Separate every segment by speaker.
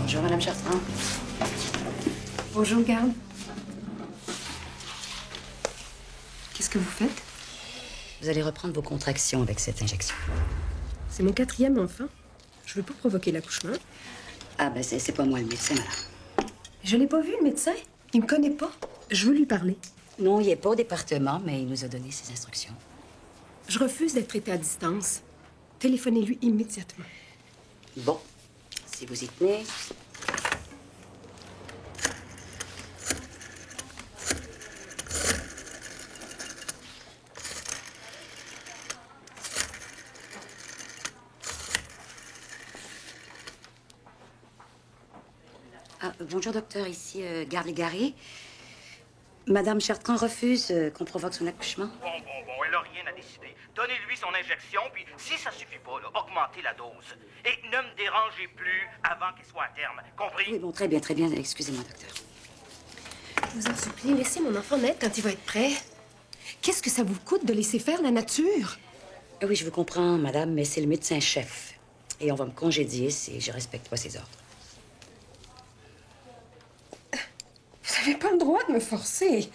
Speaker 1: Bonjour, Madame Chartrand.
Speaker 2: Bonjour, garde. Qu'est-ce que vous faites?
Speaker 1: Vous allez reprendre vos contractions avec cette injection.
Speaker 2: C'est mon 4e enfant. Je veux pas provoquer l'accouchement.
Speaker 1: Ah, ben c'est pas moi le médecin, madame.
Speaker 2: Je l'ai pas vu, le médecin. Il me connaît pas. Je veux lui parler.
Speaker 1: Non, il n'est pas au département, mais il nous a donné ses instructions.
Speaker 2: Je refuse d'être traitée à distance. Téléphonez-lui immédiatement.
Speaker 1: Bon, si vous y tenez... Ah, bonjour, docteur. Ici, Garde Légaré. Madame Chartrand refuse qu'on provoque son accouchement.
Speaker 3: Bon, elle n'a rien à décider. Donnez-lui son injection, puis si ça suffit pas, là, augmentez la dose. Et ne me dérangez plus avant qu'elle soit à terme. Compris?
Speaker 1: Oui, bon, très bien, très bien. Excusez-moi, docteur.
Speaker 2: Je vous en supplie, laissez mon enfant naître quand il va être prêt. Qu'est-ce que ça vous coûte de laisser faire la nature?
Speaker 1: Oui, je vous comprends, madame, mais c'est le médecin-chef. Et on va me congédier si je respecte pas ses ordres.
Speaker 2: Vous n'avez pas le droit de me forcer.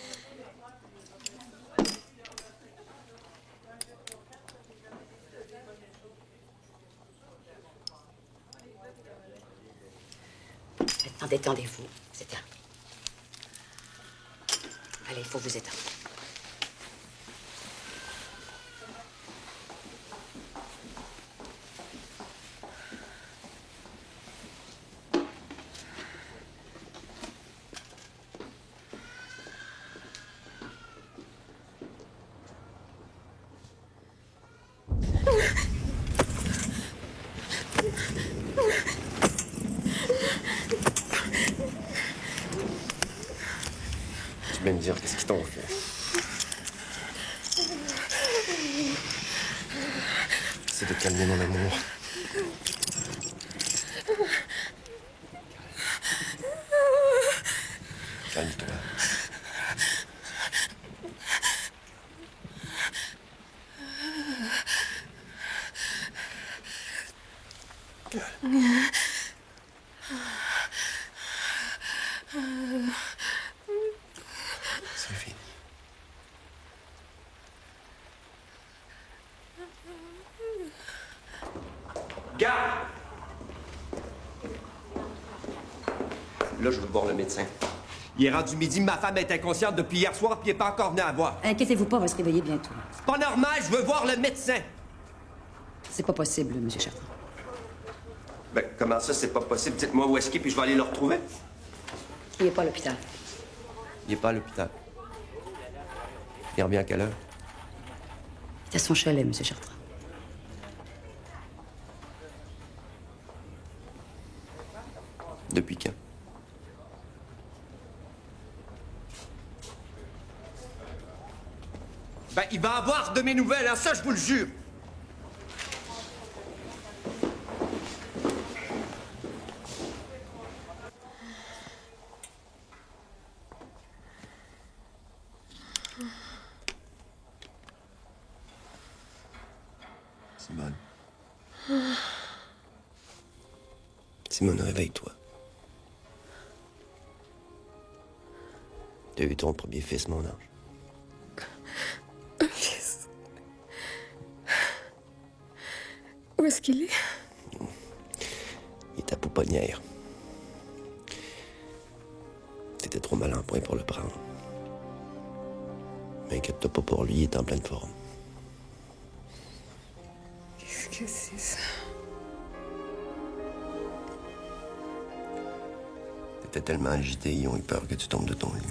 Speaker 1: Maintenant, détendez-vous. C'est terminé. Allez, il faut vous étendre.
Speaker 4: Tu viens me dire qu'est-ce qu'ils t'ont fait. C'est de calmer mon amour. Calme-toi. Sophie.
Speaker 5: Garde! Là, je veux voir le médecin. Il est rendu midi, ma femme est inconsciente depuis hier soir, puis il n'est pas encore venu à voir.
Speaker 1: Inquiétez-vous pas, on va se réveiller bientôt.
Speaker 5: C'est pas normal, je veux voir le médecin!
Speaker 1: C'est pas possible, monsieur Chartrand.
Speaker 5: Ben, comment ça, c'est pas possible? Dites-moi où est-ce qu'il est, puis je vais aller le retrouver.
Speaker 1: Il n'est pas à l'hôpital.
Speaker 5: Il est pas à l'hôpital. Il revient à quelle heure?
Speaker 1: Il est à son chalet, monsieur Chartrand.
Speaker 5: Depuis quand? Ben, il va avoir de mes nouvelles, hein, ça, je vous le jure! Simone. Simone, réveille-toi. Tu as eu ton premier fils, mon ange.
Speaker 2: Un fils. Où est-ce qu'il est?
Speaker 5: Il est à pouponnière. T'étais trop mal en point pour le prendre. Mais inquiète-toi pas pour lui, il est en pleine forme.
Speaker 2: Qu'est-ce que c'est ça?
Speaker 5: T'étais tellement agité, ils ont eu peur que tu tombes de ton lit.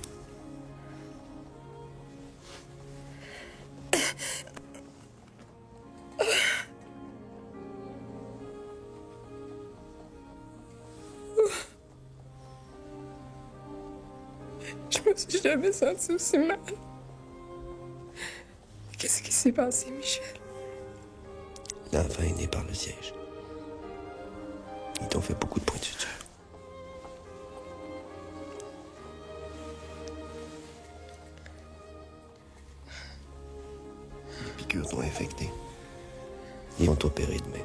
Speaker 2: Je me suis jamais sentie aussi mal. Qu'est-ce qui s'est passé, Michel?
Speaker 5: L'enfant est né par le siège. Ils t'ont fait beaucoup de points de suture. Les piqûres t'ont infecté. Ils vont t'opérer demain.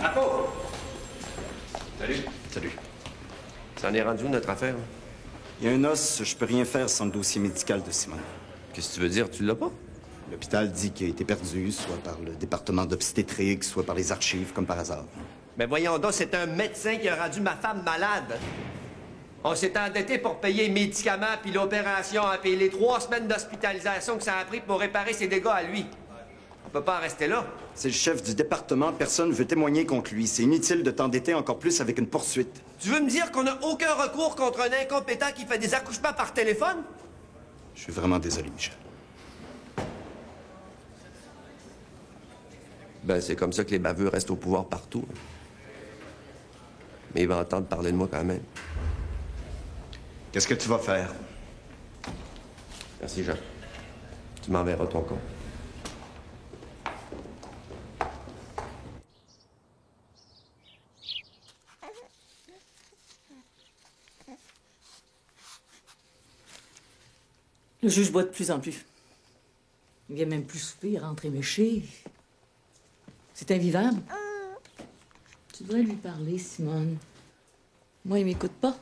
Speaker 5: Apo! Salut. Salut. Ça en est rendu où, notre affaire?
Speaker 6: Il y a un os, je peux rien faire sans le dossier médical de Simone.
Speaker 5: Qu'est-ce que tu veux dire? Tu l'as pas?
Speaker 6: L'hôpital dit qu'il a été perdu, soit par le département d'obstétrique, soit par les archives, comme par hasard.
Speaker 5: Mais voyons donc, c'est un médecin qui a rendu ma femme malade. On s'est endetté pour payer les médicaments puis l'opération, hein, puis les 3 semaines d'hospitalisation que ça a pris pour réparer ses dégâts à lui. On peut pas en rester là.
Speaker 6: C'est le chef du département, personne ne veut témoigner contre lui. C'est inutile de t'endetter encore plus avec une poursuite.
Speaker 5: Tu veux me dire qu'on n'a aucun recours contre un incompétent qui fait des accouchements par téléphone?
Speaker 6: Je suis vraiment désolé, Michel.
Speaker 5: Ben, c'est comme ça que les baveux restent au pouvoir partout. Mais il va entendre parler de moi quand même.
Speaker 6: Qu'est-ce que tu vas faire?
Speaker 5: Merci, Jean. Tu m'enverras ton compte.
Speaker 7: Le juge boit de plus en plus. Il vient même plus souper, il rentre éméché. C'est invivable. Tu devrais lui parler, Simone. Moi, il m'écoute pas.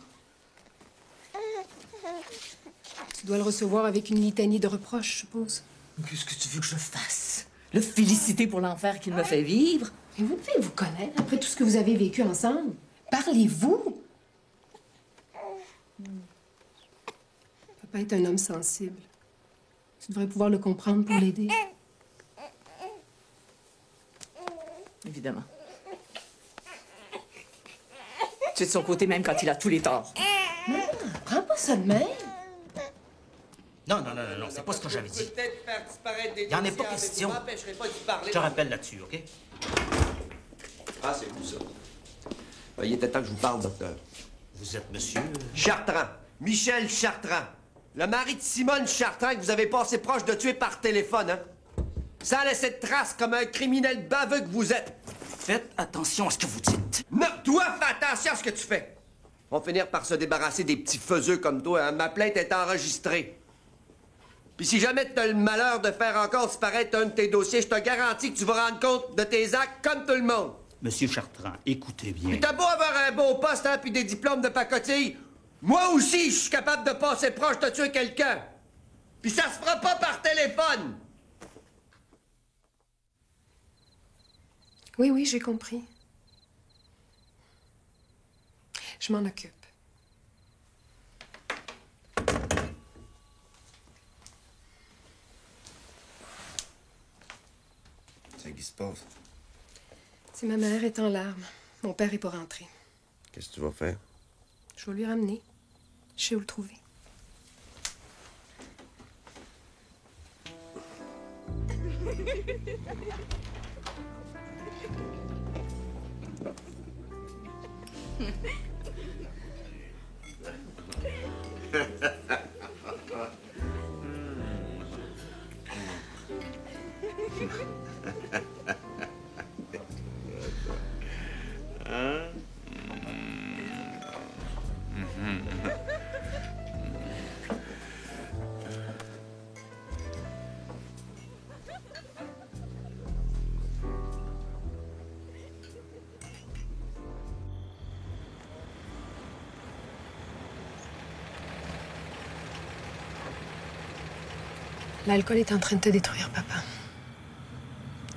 Speaker 2: Tu dois le recevoir avec une litanie de reproches, je suppose.
Speaker 7: Qu'est-ce que tu veux que je fasse? Le féliciter pour l'enfer qu'il me fait vivre?
Speaker 2: Mais vous devez vous connaître après tout ce que vous avez vécu ensemble. Parlez-vous. Papa est un homme sensible. Tu devrais pouvoir le comprendre pour l'aider.
Speaker 7: Évidemment. Tu es de son côté même quand il a tous les torts.
Speaker 2: Non, prends pas ça de même.
Speaker 8: Non, c'est pas ce que j'avais dit. Il n'y en est pas question. Je te rappelle là-dessus, OK?
Speaker 5: Ah, c'est vous, ça. Il était temps que je vous parle, docteur.
Speaker 8: Vous êtes monsieur...
Speaker 5: Chartrand. Michel Chartrand. Le mari de Simone Chartrand que vous avez passé proche de tuer par téléphone, hein? Sans laisser de traces comme un criminel baveux que vous êtes.
Speaker 8: Faites attention à ce que vous dites.
Speaker 5: Non, toi, fais attention à ce que tu fais. On va finir par se débarrasser des petits faiseux comme toi, hein? Ma plainte est enregistrée. Puis si jamais t'as le malheur de faire encore disparaître un de tes dossiers, je te garantis que tu vas rendre compte de tes actes comme tout le monde.
Speaker 8: Monsieur Chartrand, écoutez bien.
Speaker 5: Puis t'as beau avoir un beau poste, hein, puis des diplômes de pacotille, moi aussi, je suis capable de passer proche de tuer quelqu'un. Puis ça se fera pas par téléphone.
Speaker 2: Oui, j'ai compris. Je m'en occupe.
Speaker 4: C'est qui se passe?
Speaker 2: Si ma mère est en larmes, mon père est pas rentré.
Speaker 4: Qu'est-ce que tu vas faire?
Speaker 2: Je vais lui ramener. Je sais où le trouver. L'alcool est en train de te détruire, papa.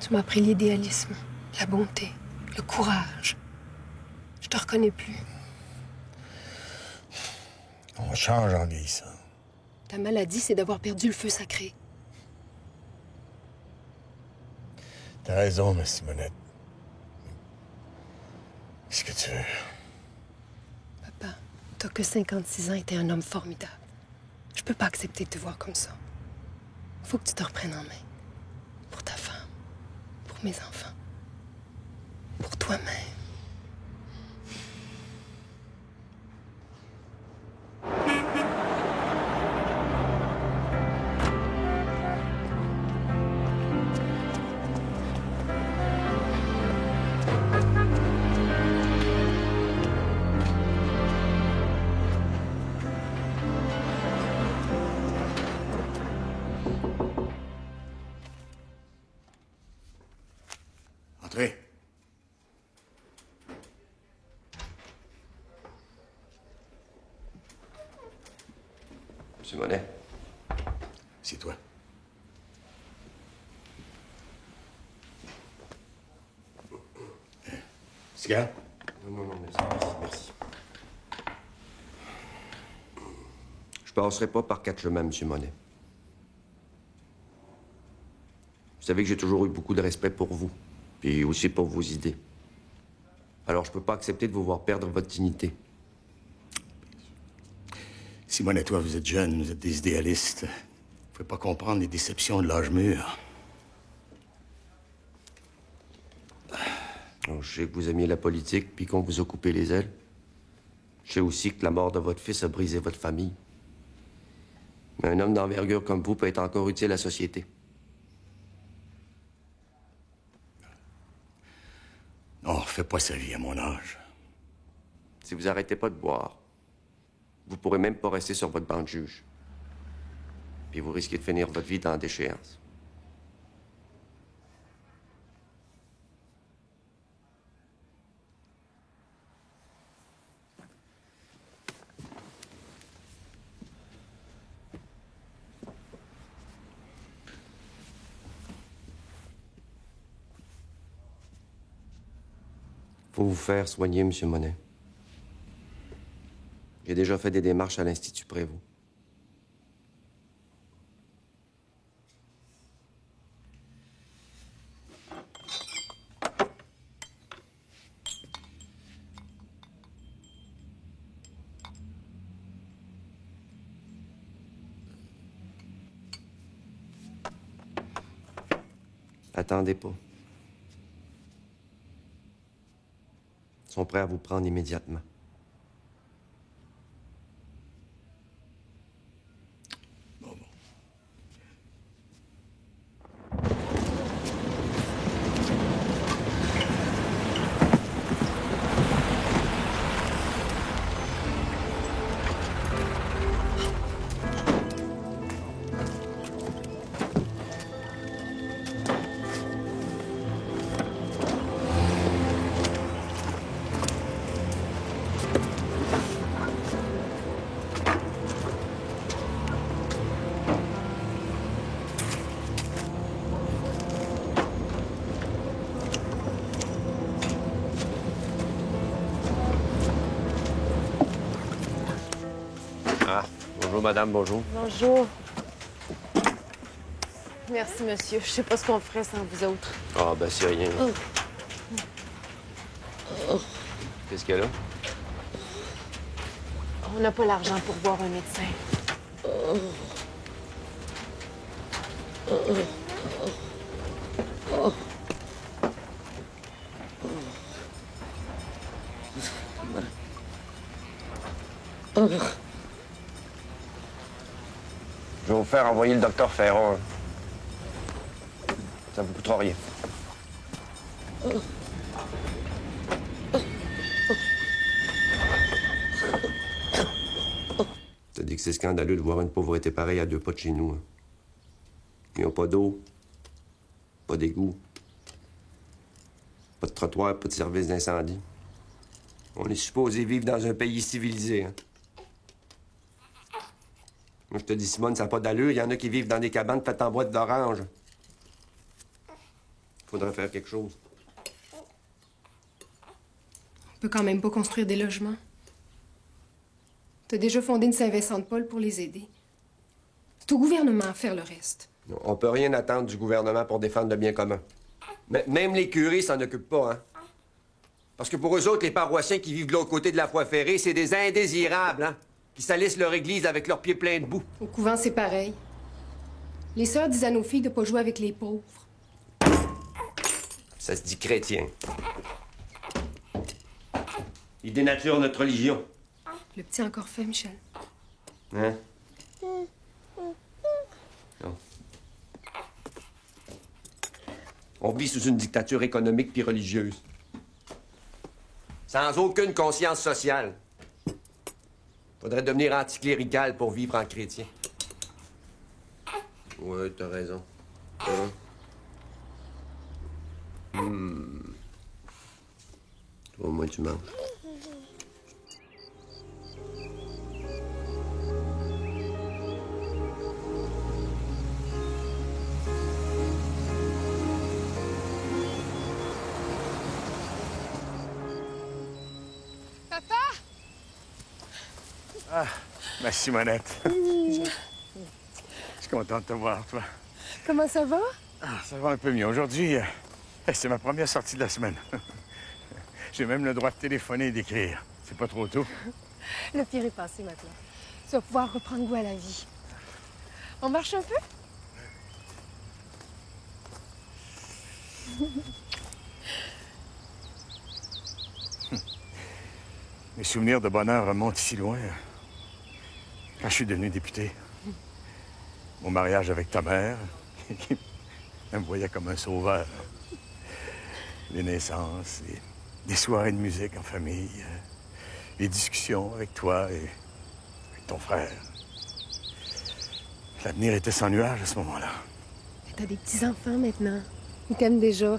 Speaker 2: Tu m'as appris l'idéalisme, la bonté, le courage. Je te reconnais plus.
Speaker 9: On change en vieillissant.
Speaker 2: Ta maladie, c'est d'avoir perdu le feu sacré.
Speaker 9: T'as raison, ma Simonette. Qu'est-ce que tu veux?
Speaker 2: Papa, t'as que 56 ans et t'es un homme formidable. Je peux pas accepter de te voir comme ça. Faut que tu te reprennes en main. Pour ta femme. mes enfants. Pour toi-même.
Speaker 9: Entrez.
Speaker 5: Monsieur Monet.
Speaker 9: C'est toi. Cigare?
Speaker 5: Non, merci. Je passerai pas par quatre chemins, Monsieur Monet. Vous savez que j'ai toujours eu beaucoup de respect pour vous, puis aussi pour vos idées. Alors, je peux pas accepter de vous voir perdre votre dignité.
Speaker 9: Simone et toi, vous êtes jeunes, vous êtes des idéalistes. Vous pouvez pas comprendre les déceptions de l'âge mûr.
Speaker 5: Alors, je sais que vous aimiez la politique, puis qu'on vous a coupé les ailes. Je sais aussi que la mort de votre fils a brisé votre famille. Mais un homme d'envergure comme vous peut être encore utile à la société.
Speaker 9: Non, refais pas sa vie à mon âge.
Speaker 5: Si vous arrêtez pas de boire, vous pourrez même pas rester sur votre banc de juge. Puis vous risquez de finir votre vie dans la déchéance. Faut vous faire soigner, Monsieur Monet. J'ai déjà fait des démarches à l'Institut Prévost. Attendez pas. Ils sont prêts à vous prendre immédiatement. Bonjour, madame, bonjour.
Speaker 10: Bonjour. Merci, monsieur. Je sais pas ce qu'on ferait sans vous autres.
Speaker 5: Ah, ben, c'est rien. Qu'est-ce qu'il y a là?
Speaker 10: On n'a pas l'argent pour voir un médecin.
Speaker 5: Je vais vous faire envoyer le docteur Ferron. Ça vous coûtera rien. T'as dit que c'est scandaleux de voir une pauvreté pareille à 2 pas de chez nous. Hein. Ils n'ont pas d'eau, pas d'égout, pas de trottoir, pas de service d'incendie. On est supposé vivre dans un pays civilisé. Hein. Moi, je te dis, Simone, ça n'a pas d'allure. Il y en a qui vivent dans des cabanes faites en boîte d'orange. Faudrait faire quelque chose.
Speaker 2: On peut quand même pas construire des logements. T'as déjà fondé une Saint-Vincent-de-Paul pour les aider. C'est au gouvernement à faire le reste.
Speaker 5: Non, on peut rien attendre du gouvernement pour défendre le bien commun. Mais même les curés s'en occupent pas, hein? Parce que pour eux autres, les paroissiens qui vivent de l'autre côté de la voie ferrée, c'est des indésirables, hein? Qui salissent leur église avec leurs pieds pleins de boue.
Speaker 2: Au couvent, c'est pareil. Les sœurs disent à nos filles de pas jouer avec les pauvres.
Speaker 5: Ça se dit chrétien. Il dénature notre religion.
Speaker 2: Le petit a encore fait, Michel.
Speaker 5: Hein? Non. On vit sous une dictature économique puis religieuse. Sans aucune conscience sociale. Faudrait devenir anticlérical pour vivre en chrétien. Ouais, t'as raison. Hein? Toi, au moins, tu manges.
Speaker 2: Papa!
Speaker 9: Ah, ma Simonette. Je suis content de te voir, toi.
Speaker 2: Comment ça va?
Speaker 9: Ah, ça va un peu mieux. Aujourd'hui, c'est ma première sortie de la semaine. J'ai même le droit de téléphoner et d'écrire. C'est pas trop tôt.
Speaker 2: Le pire est passé maintenant. Tu vas pouvoir reprendre goût à la vie. On marche un peu?
Speaker 9: Mes souvenirs de bonheur remontent si loin. Quand je suis devenu député. Mon mariage avec ta mère, qui me voyait comme un sauveur. Les naissances, des soirées de musique en famille, les discussions avec toi et avec ton frère. L'avenir était sans nuage à ce moment-là.
Speaker 2: T'as des petits-enfants maintenant. Ils t'aiment déjà.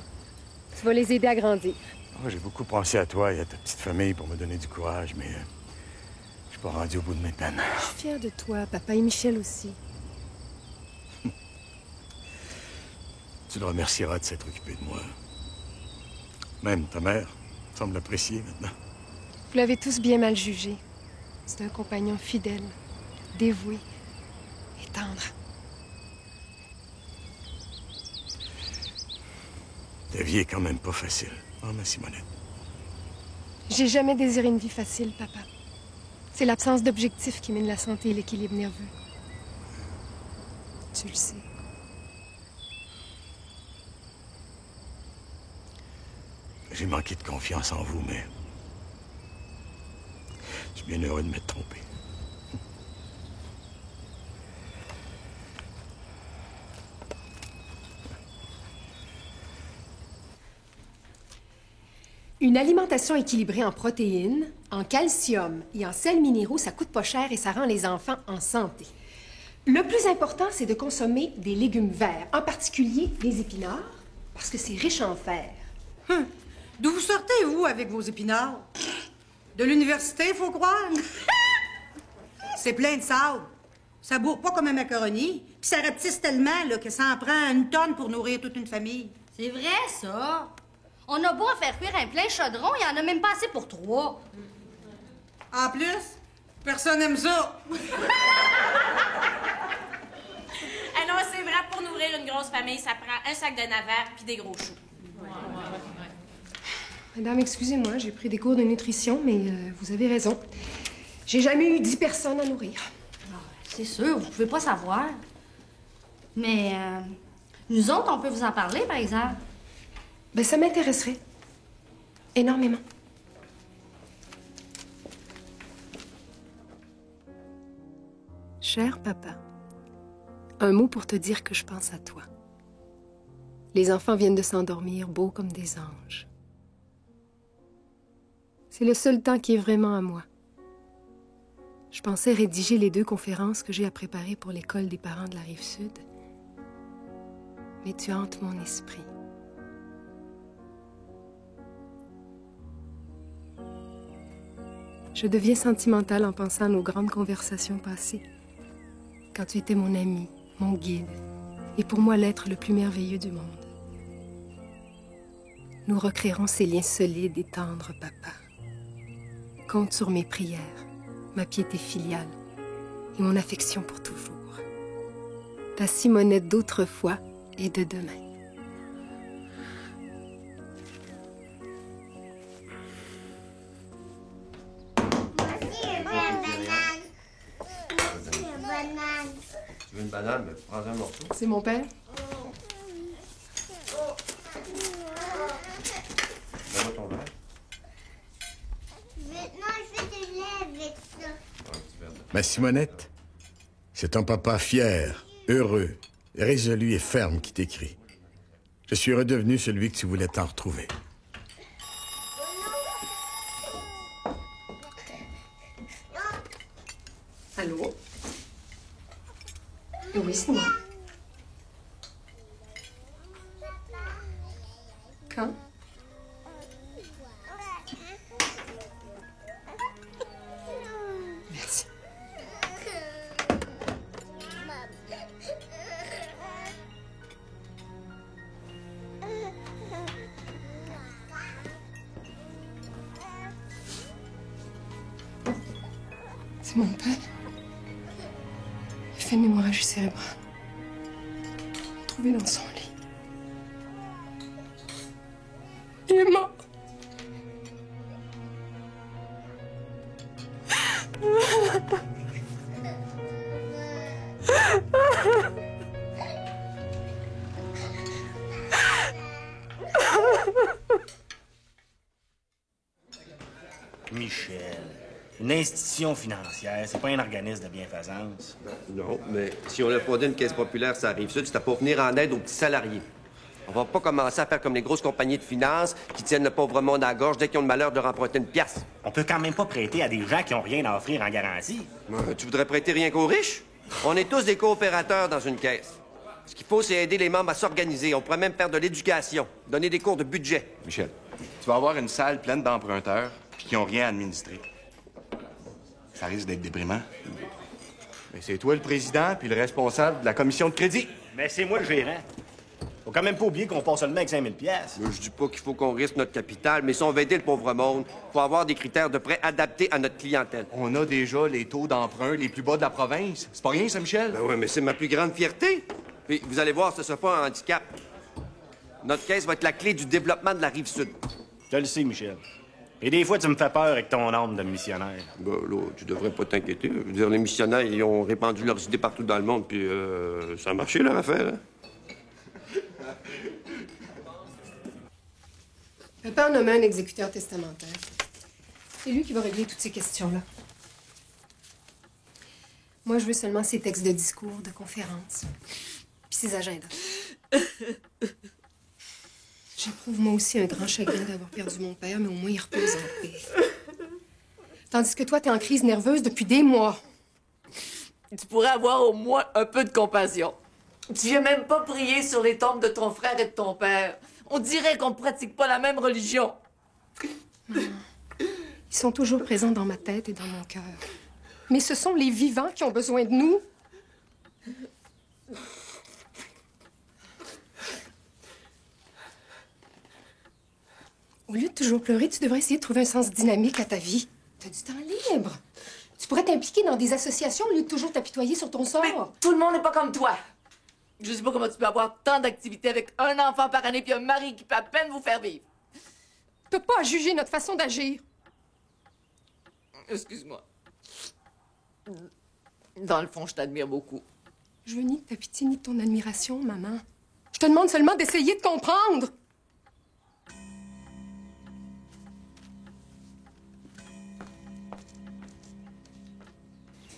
Speaker 2: Tu vas les aider à grandir.
Speaker 9: Oh, j'ai beaucoup pensé à toi et à ta petite famille pour me donner du courage, mais je suis pas rendu au bout de mes peines.
Speaker 2: Je suis fière de toi, papa et Michel aussi.
Speaker 9: Tu le remercieras de s'être occupé de moi. Même ta mère semble l'apprécier maintenant.
Speaker 2: Vous l'avez tous bien mal jugé. C'est un compagnon fidèle, dévoué et tendre.
Speaker 9: Ta vie est quand même pas facile, hein, ma Simonette?
Speaker 2: J'ai jamais désiré une vie facile, papa. C'est l'absence d'objectifs qui mine la santé et l'équilibre nerveux. Tu le sais.
Speaker 9: J'ai manqué de confiance en vous, mais je suis bien heureux de m'être trompé.
Speaker 2: Une alimentation équilibrée en protéines, en calcium et en sels minéraux, ça coûte pas cher et ça rend les enfants en santé. Le plus important, c'est de consommer des légumes verts, en particulier les épinards, parce que c'est riche en fer.
Speaker 11: D'où vous sortez, vous, avec vos épinards? De l'université, faut croire? C'est plein de sable. Ça bourre pas comme un macaroni. Puis ça rapetisse tellement là, que ça en prend une tonne pour nourrir toute une famille.
Speaker 12: C'est vrai, ça. On a beau en faire cuire un plein chaudron, il y en a même pas assez pour 3.
Speaker 11: En plus, personne n'aime ça.
Speaker 13: Ah non, c'est vrai, pour nourrir une grosse famille, ça prend un sac de navets puis des gros choux.
Speaker 2: Madame, excusez-moi, j'ai pris des cours de nutrition, mais vous avez raison. J'ai jamais eu 10 personnes à nourrir.
Speaker 12: C'est sûr, vous pouvez pas savoir. Mais nous autres, on peut vous en parler, par exemple.
Speaker 2: Ben, ça m'intéresserait. Énormément. Cher papa, un mot pour te dire que je pense à toi. Les enfants viennent de s'endormir beaux comme des anges. C'est le seul temps qui est vraiment à moi. Je pensais rédiger les 2 conférences que j'ai à préparer pour l'école des parents de la Rive-Sud. Mais tu hantes mon esprit. Je deviens sentimentale en pensant à nos grandes conversations passées. Quand tu étais mon ami, mon guide, et pour moi l'être le plus merveilleux du monde. Nous recréerons ces liens solides et tendres, papa. Compte sur mes prières, ma piété filiale et mon affection pour toujours. Ta Simonette d'autrefois et de demain.
Speaker 5: Tu veux une banane? Mais prends un morceau.
Speaker 2: C'est mon père.
Speaker 9: Ma Simonette, c'est un papa fier, heureux, résolu et ferme qui t'écrit. Je suis redevenu celui que tu voulais t'en retrouver.
Speaker 2: Allô? Oui, c'est moi. Quand? Merci. C'est mon père. Il fait une hémorragie cérébrale. Trouvé dans son lit. Il est mort.
Speaker 8: Michel, une institution financière, c'est pas un organisme de bienfaisance.
Speaker 5: Non, mais si on a fondé une caisse populaire, ça arrive sud, c'était pour venir en aide aux petits salariés. On va pas commencer à faire comme les grosses compagnies de finances qui tiennent le pauvre monde à la gorge dès qu'ils ont le malheur de remprunter une pièce.
Speaker 8: On peut quand même pas prêter à des gens qui ont rien à offrir en garantie.
Speaker 5: Tu voudrais prêter rien qu'aux riches? On est tous des coopérateurs dans une caisse. Ce qu'il faut, c'est aider les membres à s'organiser. On pourrait même faire de l'éducation, donner des cours de budget.
Speaker 6: Michel, tu vas avoir une salle pleine d'emprunteurs puis qui n'ont rien à administrer. Ça risque d'être déprimant. Mais c'est toi le président puis le responsable de la commission de crédit.
Speaker 8: Mais c'est moi le gérant. Faut quand même pas oublier qu'on part seulement avec 5 000 piastres.
Speaker 5: Je dis pas qu'il faut qu'on risque notre capital, mais si on veut aider le pauvre monde, faut avoir des critères de prêt adaptés à notre clientèle.
Speaker 6: On a déjà les taux d'emprunt les plus bas de la province. C'est pas rien, ça, Michel?
Speaker 5: Ben oui, mais c'est ma plus grande fierté. Puis vous allez voir, ce sera pas un handicap. Notre caisse va être la clé du développement de la Rive-Sud.
Speaker 8: Je le sais, Michel. Et des fois, tu me fais peur avec ton âme de missionnaire.
Speaker 5: Ben là, tu devrais pas t'inquiéter. Je veux dire, les missionnaires, ils ont répandu leurs idées partout dans le monde, puis ça a marché, leur affaire, hein?
Speaker 2: Papa a nommé un exécuteur testamentaire. C'est lui qui va régler toutes ces questions-là. Moi, je veux seulement ses textes de discours, de conférences, puis ses agendas. J'éprouve moi aussi un grand chagrin d'avoir perdu mon père, mais au moins il repose en paix. Tandis que toi, t'es en crise nerveuse depuis des mois.
Speaker 7: Tu pourrais avoir au moins un peu de compassion. Tu viens même pas prier sur les tombes de ton frère et de ton père. On dirait qu'on pratique pas la même religion.
Speaker 2: Maman, ils sont toujours présents dans ma tête et dans mon cœur. Mais ce sont les vivants qui ont besoin de nous. Au lieu de toujours pleurer, tu devrais essayer de trouver un sens dynamique à ta vie. T'as du temps libre. Tu pourrais t'impliquer dans des associations au lieu de toujours t'apitoyer sur ton sort.
Speaker 7: Mais tout le monde n'est pas comme toi. Je sais pas comment tu peux avoir tant d'activités avec un enfant par année puis un mari qui peut à peine vous faire vivre.
Speaker 2: T'as pas à juger notre façon d'agir.
Speaker 7: Excuse-moi. Dans le fond, je t'admire beaucoup.
Speaker 2: Je veux ni de ta pitié ni de ton admiration, maman. Je te demande seulement d'essayer de comprendre.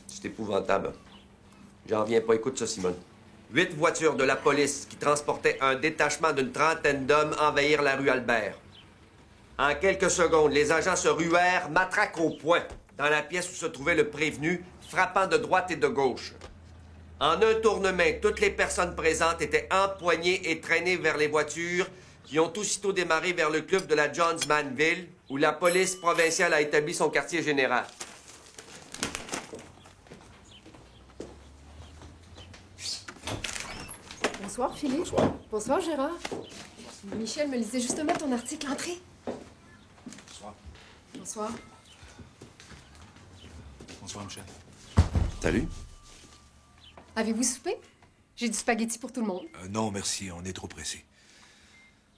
Speaker 5: C'est épouvantable. J'en reviens pas. Écoute ça, Simone. 8 voitures de la police qui transportaient un détachement d'une trentaine d'hommes envahirent la rue Albert. En quelques secondes, les agents se ruèrent, matraque au poing, dans la pièce où se trouvait le prévenu, frappant de droite et de gauche. En un tournement, toutes les personnes présentes étaient empoignées et traînées vers les voitures qui ont aussitôt démarré vers le club de la Johns Manville, où la police provinciale a établi son quartier général.
Speaker 2: Bonsoir, Philippe.
Speaker 6: Bonsoir.
Speaker 2: Bonsoir, Gérard. Michel me lisait justement ton article. Entrez.
Speaker 6: Bonsoir.
Speaker 2: Bonsoir.
Speaker 6: Bonsoir, Michel. Salut.
Speaker 2: Avez-vous soupé? J'ai du spaghetti pour tout le monde.
Speaker 14: Non, merci, on est trop pressés.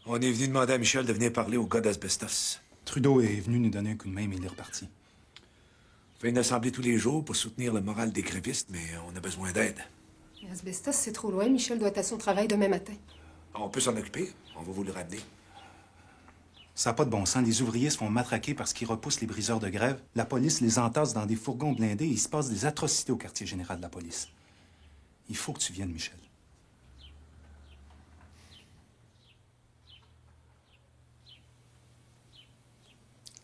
Speaker 14: On est venu demander à Michel de venir parler au gars d'Asbestos.
Speaker 15: Trudeau est venu nous donner un coup de main, mais il est reparti.
Speaker 14: On fait une assemblée tous les jours pour soutenir le moral des grévistes, mais on a besoin d'aide.
Speaker 2: Asbestos, c'est trop loin. Michel doit être à son travail demain matin.
Speaker 14: On peut s'en occuper. On va vous le ramener.
Speaker 15: Ça n'a pas de bon sens. Les ouvriers se font matraquer parce qu'ils repoussent les briseurs de grève. La police les entasse dans des fourgons blindés et il se passe des atrocités au quartier général de la police. Il faut que tu viennes, Michel.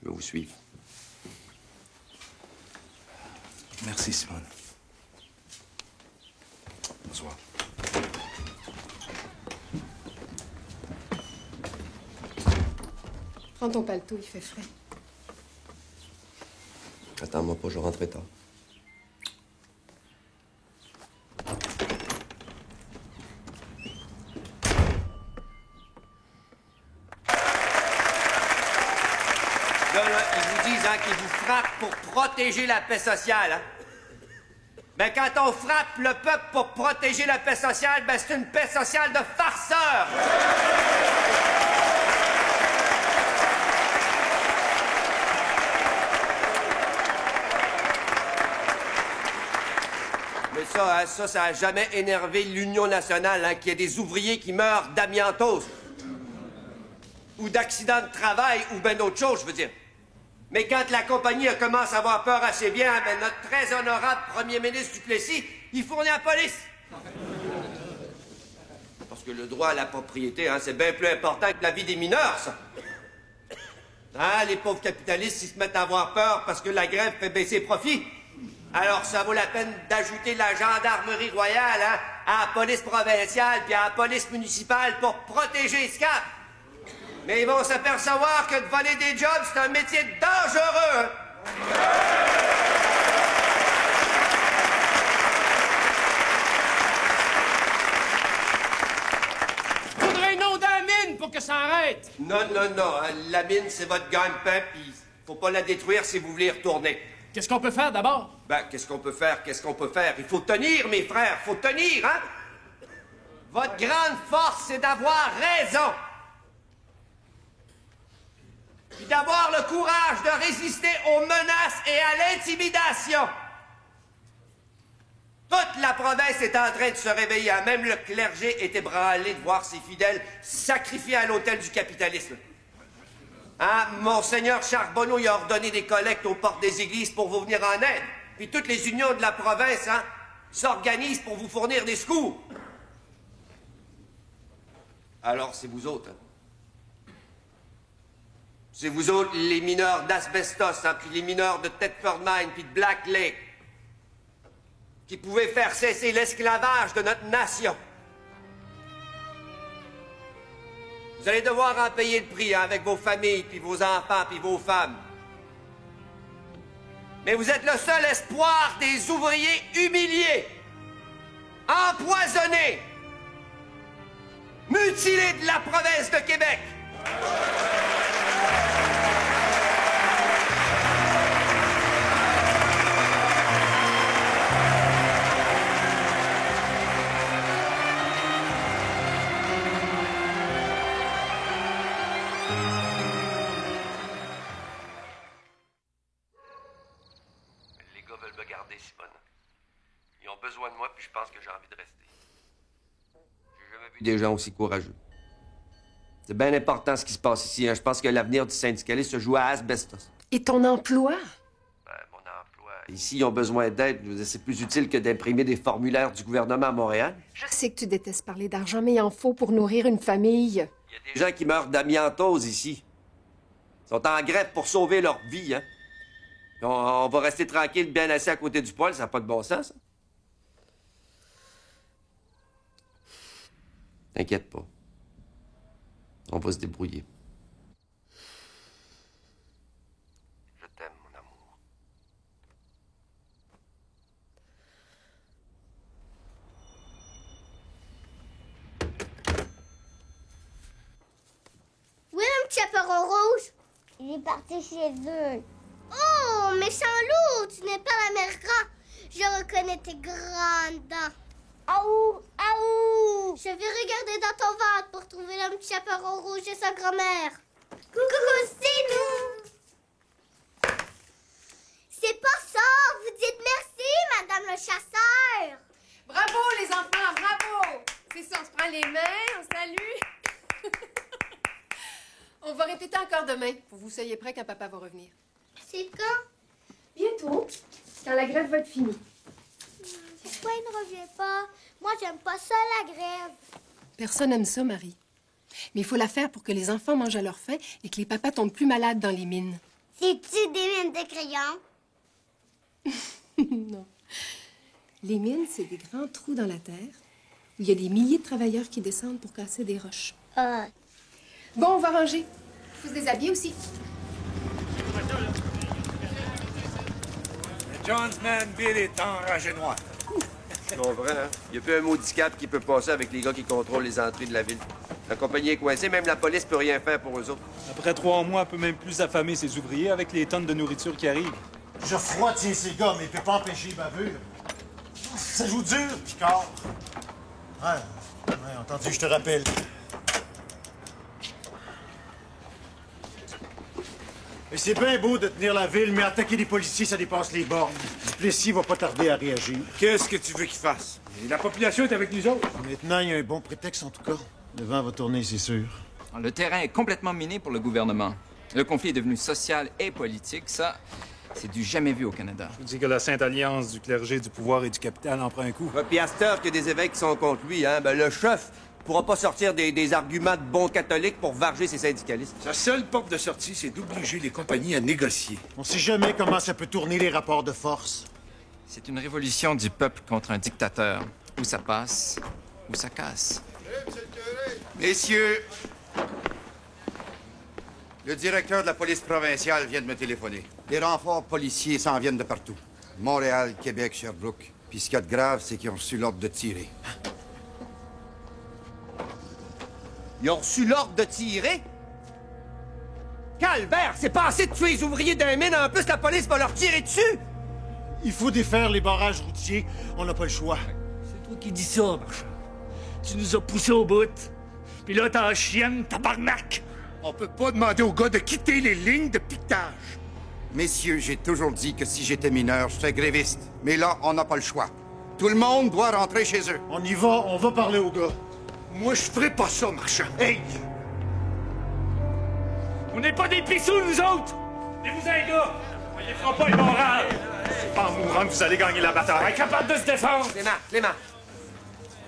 Speaker 5: Je vais vous suivre.
Speaker 15: Merci, Simone. Bonsoir.
Speaker 2: Prends ton paletot, il fait frais.
Speaker 5: Attends-moi pas, je rentre tard. Là, ils vous disent qu'ils vous frappent pour protéger la paix sociale. Hein? Ben, quand on frappe le peuple pour protéger la paix sociale, ben, c'est une paix sociale de farceurs! Mais ça a jamais énervé l'Union nationale, qu'il y ait des ouvriers qui meurent d'amiantose. Ou d'accidents de travail, ou ben d'autres choses, je veux dire. Mais quand la compagnie commence à avoir peur assez bien, ben notre très honorable premier ministre Duplessis, il fournit la police. Parce que le droit à la propriété, c'est bien plus important que la vie des mineurs, ça. Les pauvres capitalistes, ils se mettent à avoir peur parce que la grève fait baisser les profits. Alors, ça vaut la peine d'ajouter la gendarmerie royale à la police provinciale puis à la police municipale pour protéger les SCAF. Mais ils vont s'apercevoir que de voler des jobs, c'est un métier dangereux.
Speaker 16: Faudrait un nom de la mine pour que ça arrête.
Speaker 5: Non. La mine, c'est votre gagne-pain, puis faut pas la détruire si vous voulez y retourner.
Speaker 16: Qu'est-ce qu'on peut faire d'abord?
Speaker 5: Ben, qu'est-ce qu'on peut faire? Il faut tenir, mes frères, faut tenir, hein? Votre grande force, c'est d'avoir raison. Puis d'avoir le courage de résister aux menaces et à l'intimidation. Toute la province est en train de se réveiller. Même le clergé est ébranlé de voir ses fidèles sacrifiés à l'autel du capitalisme. Monseigneur Charbonneau, il a ordonné des collectes aux portes des églises pour vous venir en aide. Puis toutes les unions de la province, s'organisent pour vous fournir des secours. Alors, c'est vous autres, C'est vous autres, les mineurs d'Asbestos, puis les mineurs de Thetford Mine, puis de Black Lake, qui pouvaient faire cesser l'esclavage de notre nation. Vous allez devoir en payer le prix avec vos familles, puis vos enfants, puis vos femmes. Mais vous êtes le seul espoir des ouvriers humiliés, empoisonnés, mutilés de la province de Québec. Veulent me garder, Simone. Ils ont besoin de moi, puis je pense que j'ai envie de rester. J'ai jamais vu des gens aussi courageux. C'est bien important ce qui se passe ici. Je pense que l'avenir du syndicalisme se joue à Asbestos.
Speaker 2: Et ton emploi?
Speaker 5: Mon emploi... Ici, ils ont besoin d'aide. C'est plus utile que d'imprimer des formulaires du gouvernement à Montréal.
Speaker 2: Je sais que tu détestes parler d'argent, mais il en faut pour nourrir une famille.
Speaker 5: Il y a des gens qui meurent d'amiantose ici. Ils sont en grève pour sauver leur vie, On va rester tranquille, bien assis à côté du poêle, ça n'a pas de bon sens, ça. T'inquiète pas. On va se débrouiller. Je t'aime, mon amour.
Speaker 17: Oui, un petit chaperon rouge. Il est parti chez eux. Oh, méchant loup, tu n'es pas la mère grand. Je reconnais tes grandes dents. Aou, aou. Je vais regarder dans ton ventre pour trouver l'homme petit chaperon rouge et sa grand-mère. Coucou, c'est nous. C'est pas ça. Vous dites merci, madame le chasseur.
Speaker 2: Bravo, les enfants, bravo. C'est ça, on se prend les mains, on salue. On va répéter encore demain, pour que vous soyez prêts quand papa va revenir.
Speaker 17: C'est quand?
Speaker 2: Bientôt, quand la grève va être finie.
Speaker 17: Pourquoi il ne revient pas? Moi, j'aime pas ça, la grève.
Speaker 2: Personne n'aime ça, Marie. Mais il faut la faire pour que les enfants mangent à leur faim et que les papas tombent plus malades dans les mines.
Speaker 17: C'est-tu des mines de crayons?
Speaker 2: Non. Les mines, c'est des grands trous dans la terre où il y a des milliers de travailleurs qui descendent pour casser des roches.
Speaker 17: Ah.
Speaker 2: Bon, on va ranger. Faut se déshabiller aussi.
Speaker 14: Johnsmanville est enragé noir.
Speaker 5: Je comprends, hein? Il n'y a plus un maudit cap qui peut passer avec les gars qui contrôlent les entrées de la ville. La compagnie est coincée, même la police peut rien faire pour eux autres.
Speaker 15: Après 3 mois, elle peut même plus affamer ses ouvriers avec les tonnes de nourriture qui arrivent.
Speaker 18: Geoffroy tient ses gars, mais il peut pas empêcher les bavures. Ça joue dur, Picard. Ouais, entendu, je te rappelle. Mais c'est bien beau de tenir la ville, mais attaquer des policiers, ça dépasse les bornes. Duplessis va pas tarder à réagir.
Speaker 14: Qu'est-ce que tu veux qu'il fasse? Et la population est avec nous autres.
Speaker 18: Maintenant, il y a un bon prétexte, en tout cas. Le vent va tourner, c'est sûr.
Speaker 19: Le terrain est complètement miné pour le gouvernement. Le conflit est devenu social et politique. Ça, c'est du jamais vu au Canada.
Speaker 15: Je vous dis que la Sainte Alliance du clergé, du pouvoir et du capital en prend un coup.
Speaker 5: Ouais, puis à cette heure qu'il y a des évêques qui sont contre lui, hein, ben le chef pourra pas sortir des arguments de bons catholiques pour varger ses syndicalistes.
Speaker 14: Sa seule porte de sortie, c'est d'obliger les compagnies à négocier.
Speaker 18: On sait jamais comment ça peut tourner les rapports de force.
Speaker 19: C'est une révolution du peuple contre un dictateur. Où ça passe, où ça casse.
Speaker 20: Messieurs, le directeur de la police provinciale vient de me téléphoner. Les renforts policiers s'en viennent de partout. Montréal, Québec, Sherbrooke. Puis ce qu'il y a de grave, c'est qu'ils ont reçu l'ordre de tirer.
Speaker 5: Ils ont reçu l'ordre de tirer? Calvaire, c'est pas assez de tuer les ouvriers d'un mine, en plus la police va leur tirer dessus!
Speaker 18: Il faut défaire les barrages routiers. On n'a pas le choix.
Speaker 16: C'est toi qui dis ça, Marchand. Tu nous as poussés au bout. Puis là, t'as la chienne, tabarnak!
Speaker 14: On peut pas demander aux gars de quitter les lignes de piquetage.
Speaker 20: Messieurs, j'ai toujours dit que si j'étais mineur, je serais gréviste. Mais là, on n'a pas le choix. Tout le monde doit rentrer chez eux.
Speaker 18: On y va, on va parler aux gars.
Speaker 14: Moi, je ferai pas ça, Marchand.
Speaker 16: Hey! On n'est pas des pissous, nous autres! Levez-vous un gars! On y fera pas les morales!
Speaker 15: C'est pas en mourant que vous allez gagner la bataille.
Speaker 16: Incapable de se défendre!
Speaker 5: Clément!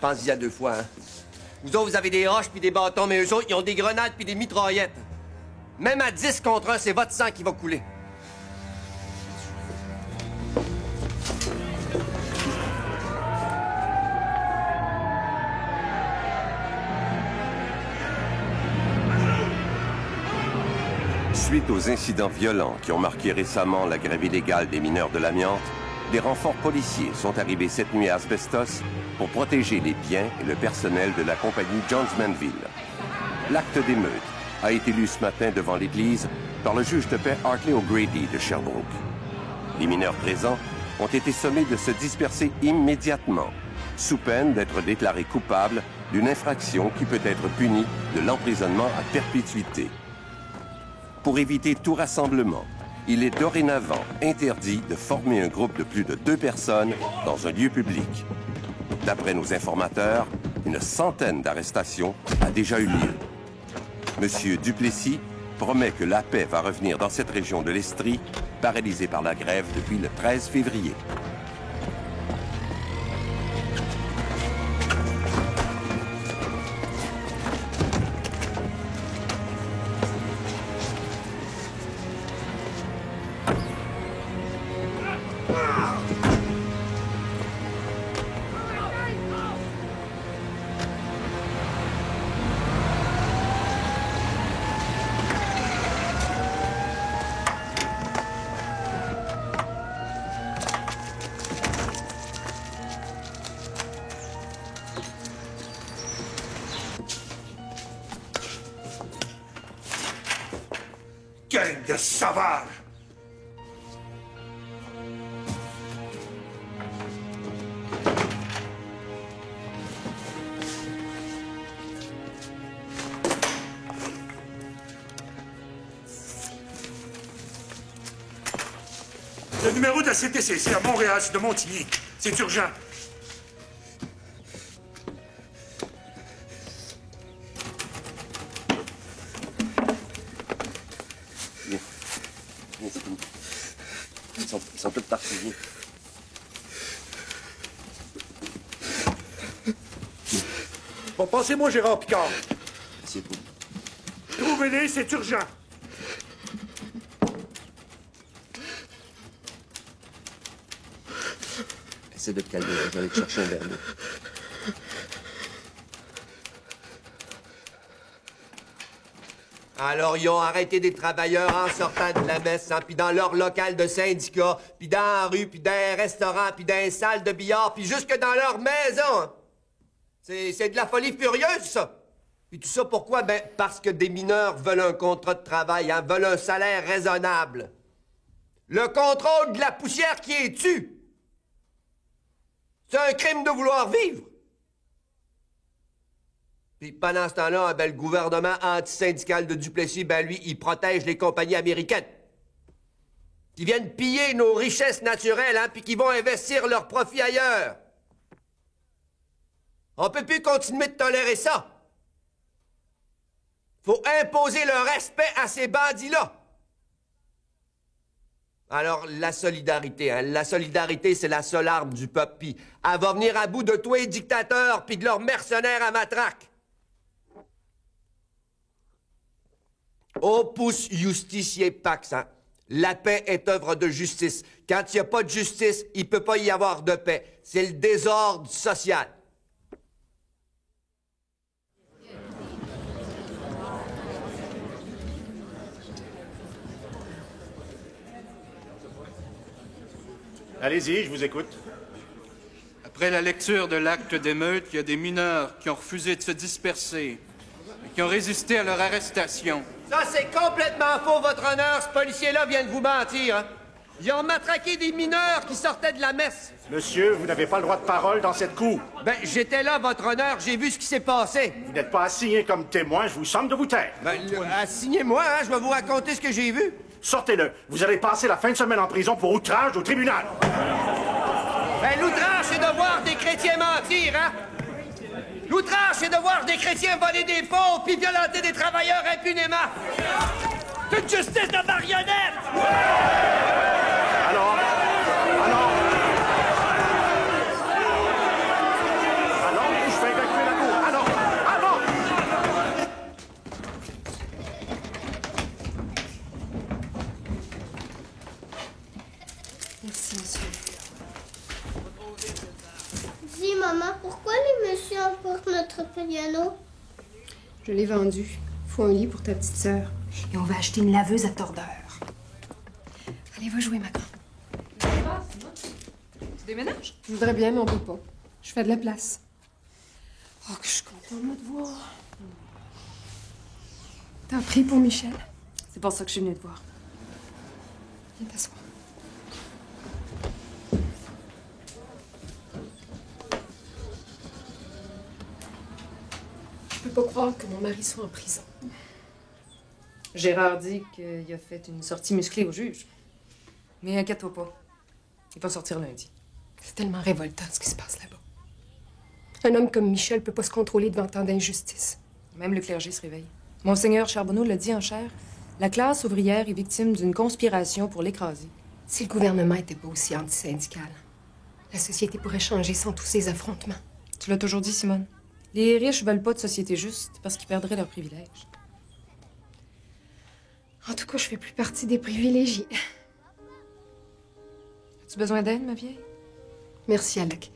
Speaker 5: Pense-y à 2 fois, hein. Vous autres, vous avez des roches puis des bâtons, mais eux autres, ils ont des grenades puis des mitraillettes. Même à 10 contre 1, c'est votre sang qui va couler.
Speaker 4: Suite aux incidents violents qui ont marqué récemment la grève illégale des mineurs de l'amiante, des renforts policiers sont arrivés cette nuit à Asbestos pour protéger les biens et le personnel de la compagnie Johnsmanville. L'acte d'émeute a été lu ce matin devant l'église par le juge de paix Hartley O'Grady de Sherbrooke. Les mineurs présents ont été sommés de se disperser immédiatement, sous peine d'être déclarés coupables d'une infraction qui peut être punie de l'emprisonnement à perpétuité. Pour éviter tout rassemblement, il est dorénavant interdit de former un groupe de plus de 2 personnes dans un lieu public. D'après nos informateurs, une centaine d'arrestations a déjà eu lieu. Monsieur Duplessis promet que la paix va revenir dans cette région de l'Estrie, paralysée par la grève depuis le 13 février.
Speaker 14: Gang de sauvages! Le numéro de la CTC, c'est à Montréal, c'est de Montigny. C'est urgent.
Speaker 5: sont tous partis.
Speaker 18: Bon, passez-moi Gérard Picard.
Speaker 5: C'est beau.
Speaker 18: Trouvez-les, c'est urgent.
Speaker 5: Essaie de te calmer, je vais aller te chercher un verre d'eau. Alors, ils ont arrêté des travailleurs en sortant de la messe, hein, puis dans leur local de syndicat, puis dans la rue, puis dans les restaurants, puis dans les salles de billard, puis jusque dans leur maison. Hein. C'est de la folie furieuse, ça. Puis tout ça, pourquoi? Ben, parce que des mineurs veulent un contrat de travail, hein, veulent un salaire raisonnable. Le contrôle de la poussière qui est tue. C'est un crime de vouloir vivre. Puis pendant ce temps-là, ben, le gouvernement antisyndical de Duplessis, ben lui, il protège les compagnies américaines. Qui viennent piller nos richesses naturelles, hein, puis qui vont investir leurs profits ailleurs. On peut plus continuer de tolérer ça. Faut imposer le respect à ces bandits-là. Alors, la solidarité, hein, la solidarité, c'est la seule arme du peuple, puis elle va venir à bout de tous les dictateurs, puis de leurs mercenaires à matraque. Opus justitiae pax, hein. La paix est œuvre de justice. Quand il n'y a pas de justice, il ne peut pas y avoir de paix. C'est le désordre social.
Speaker 18: Allez-y, je vous écoute.
Speaker 21: Après la lecture de l'acte d'émeute, il y a des mineurs qui ont refusé de se disperser et qui ont résisté à leur arrestation.
Speaker 5: Ça, c'est complètement faux, votre honneur. Ce policier-là vient de vous mentir. Hein? Ils ont matraqué des mineurs qui sortaient de la messe.
Speaker 18: Monsieur, vous n'avez pas le droit de parole dans cette cour.
Speaker 5: Ben, j'étais là, votre honneur. J'ai vu ce qui s'est passé.
Speaker 18: Vous n'êtes pas assigné comme témoin. Je vous somme de vous taire.
Speaker 5: Ben, assignez-moi, hein. Je vais vous raconter ce que j'ai vu.
Speaker 18: Sortez-le. Vous allez passer la fin de semaine en prison pour outrage au tribunal.
Speaker 5: Ben, l'outrage, c'est de voir des chrétiens mentir, hein? L'outrage, c'est de voir des chrétiens voler des fonds puis violenter des travailleurs impunément. C'est une justice de marionnette!
Speaker 18: Alors, je fais évacuer la cour. Alors!
Speaker 2: Merci, monsieur.
Speaker 17: Dis, maman, pourquoi les messieurs emportent notre piano?
Speaker 2: Je l'ai vendu. Faut un lit pour ta petite sœur. Et on va acheter une laveuse à tordeur. Allez, va jouer, ma grande.
Speaker 22: Tu déménages?
Speaker 2: Je voudrais bien, mais on peut pas. Je fais de la place. Oh, que je suis contente de te voir. T'as pris pour Michel?
Speaker 22: C'est pour ça que je suis venue te voir.
Speaker 2: Viens t'asseoir. Je peux pas croire que mon mari soit en prison.
Speaker 22: Gérard dit qu'il a fait une sortie musclée au juge. Mais inquiète-toi pas. Il va sortir lundi.
Speaker 2: C'est tellement révoltant ce qui se passe là-bas. Un homme comme Michel peut pas se contrôler devant tant d'injustice.
Speaker 22: Même le clergé se réveille. Monseigneur Charbonneau l'a dit en chair. La classe ouvrière est victime d'une conspiration pour l'écraser.
Speaker 2: Si le gouvernement était pas aussi antisyndical, la société pourrait changer sans tous ces affrontements.
Speaker 22: Tu l'as toujours dit, Simone. Les riches veulent pas de société juste parce qu'ils perdraient leurs privilèges.
Speaker 2: En tout cas, je fais plus partie des privilégiés.
Speaker 22: As-tu besoin d'aide, ma vieille?
Speaker 2: Merci, Alec.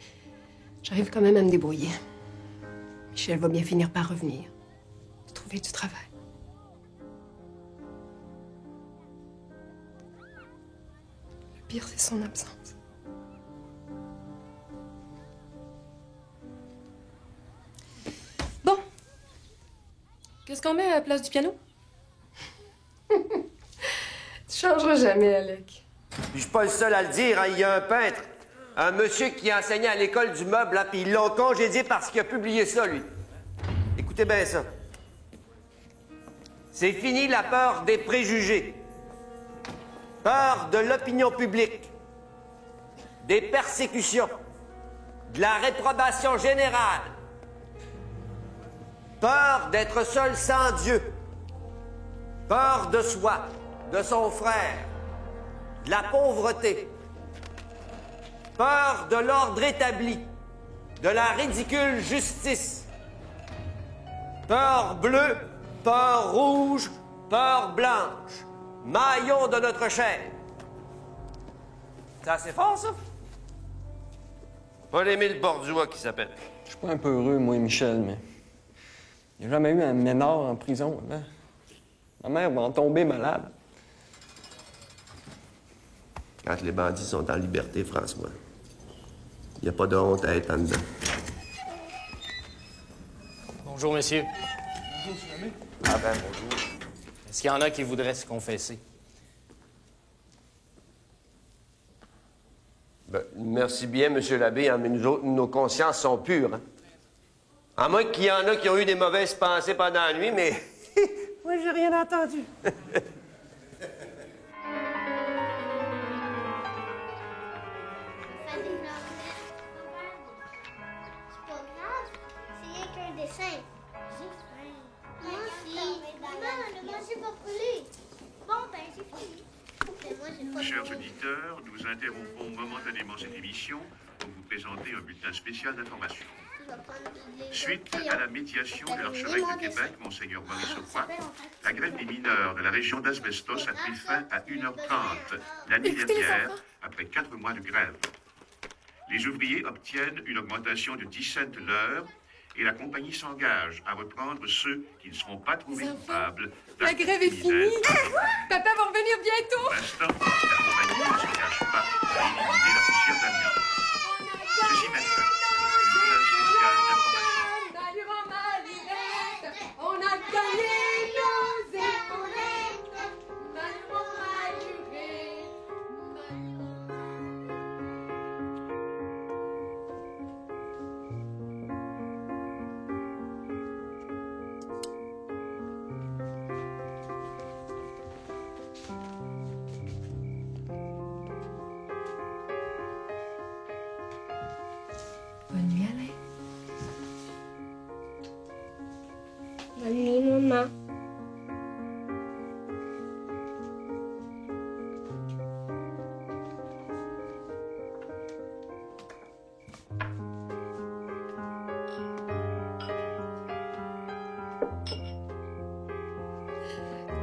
Speaker 2: J'arrive quand même à me débrouiller. Michel va bien finir par revenir. Trouver du travail. Le pire, c'est son absence.
Speaker 22: Bon. Qu'est-ce qu'on met à la place du piano?
Speaker 2: Tu changeras jamais, Alec.
Speaker 5: Puis je suis pas le seul à le dire, hein. Il y a un peintre, un monsieur qui enseignait à l'école du meuble, hein, puis ils l'ont congédié parce qu'il a publié ça, lui. Écoutez bien ça. C'est fini la peur des préjugés. Peur de l'opinion publique. Des persécutions. De la réprobation générale. Peur d'être seul sans Dieu. Peur de soi, de son frère, de la pauvreté, Peur de l'ordre établi, de la ridicule justice. Peur bleue, peur rouge, peur blanche. Maillon de notre chair. C'est assez fort, ça? Paul-Émile Bordua qui s'appelle.
Speaker 1: Je suis pas un peu heureux, moi, Michel, mais... Il n'y a jamais eu un ménard en prison avant. Ma mère va en tomber malade.
Speaker 5: Quand les bandits sont en liberté, François, il n'y a pas de honte à être en dedans.
Speaker 3: Bonjour, monsieur.
Speaker 5: Bonjour, monsieur.
Speaker 3: Ah ben, bonjour. Est-ce qu'il y en a qui voudraient se confesser?
Speaker 5: Ben, merci bien, monsieur l'abbé, hein, mais nous autres, nos consciences sont pures. Hein? À moins qu'il y en a qui ont eu des mauvaises pensées pendant la nuit, mais... moi, j'ai rien entendu.
Speaker 23: Chers auditeurs, nous interrompons momentanément cette émission pour vous présenter un bulletin spécial d'information. Suite à la médiation de l'archevêque de Québec, Monseigneur Maurice Aupoint, la grève des mineurs de la région d'Asbestos a pris fin à 1h30 l'année dernière, après 4 mois de grève. Les ouvriers obtiennent une augmentation de 10 cents l'heure et la compagnie s'engage à reprendre ceux qui ne seront pas trouvés coupables.
Speaker 22: La grève est finie! Papa va revenir bientôt!
Speaker 23: Pour l'instant, la compagnie ne s'engage pas à éliminer la poussière d'amiante. Ceci maintenant.
Speaker 22: On a gagné nos épaulettes!
Speaker 2: Bonne nuit, Alain.
Speaker 17: Bonne nuit, maman.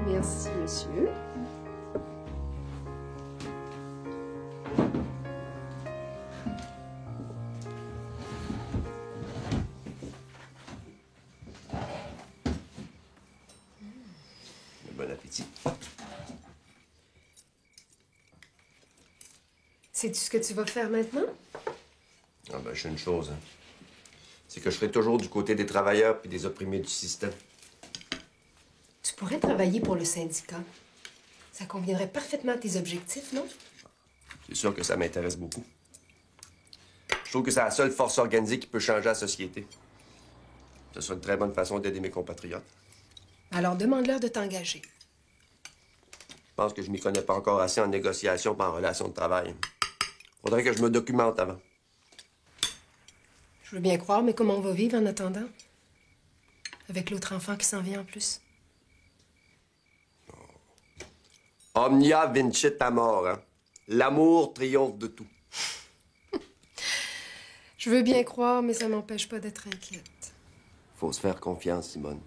Speaker 2: Merci, monsieur.
Speaker 5: Bon appétit.
Speaker 2: Sais-tu ce que tu vas faire maintenant?
Speaker 5: Ah ben, j'ai une chose, hein. C'est que je serai toujours du côté des travailleurs puis des opprimés du système.
Speaker 2: Tu pourrais travailler pour le syndicat. Ça conviendrait parfaitement à tes objectifs, non?
Speaker 5: C'est sûr que ça m'intéresse beaucoup. Je trouve que c'est la seule force organisée qui peut changer la société. Ce serait une très bonne façon d'aider mes compatriotes.
Speaker 2: Alors demande-leur de t'engager.
Speaker 5: Je pense que je m'y connais pas encore assez en négociation et en relation de travail. Faudrait que je me documente avant.
Speaker 2: Je veux bien croire, mais comment on va vivre en attendant? Avec l'autre enfant qui s'en vient en plus.
Speaker 5: Omnia vincit amor, hein? L'amour triomphe de tout.
Speaker 2: Je veux bien croire, mais ça m'empêche pas d'être inquiète.
Speaker 5: Faut se faire confiance, Simone.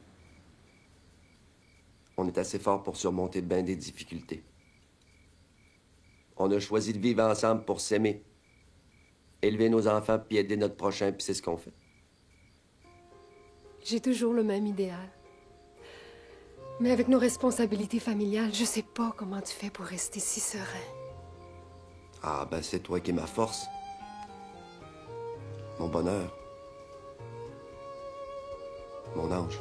Speaker 5: On est assez fort pour surmonter bien des difficultés. On a choisi de vivre ensemble pour s'aimer. Élever nos enfants puis aider notre prochain, puis c'est ce qu'on fait.
Speaker 2: J'ai toujours le même idéal. Mais avec nos responsabilités familiales, je sais pas comment tu fais pour rester si serein.
Speaker 5: Ah, ben c'est toi qui es ma force. Mon bonheur. Mon ange.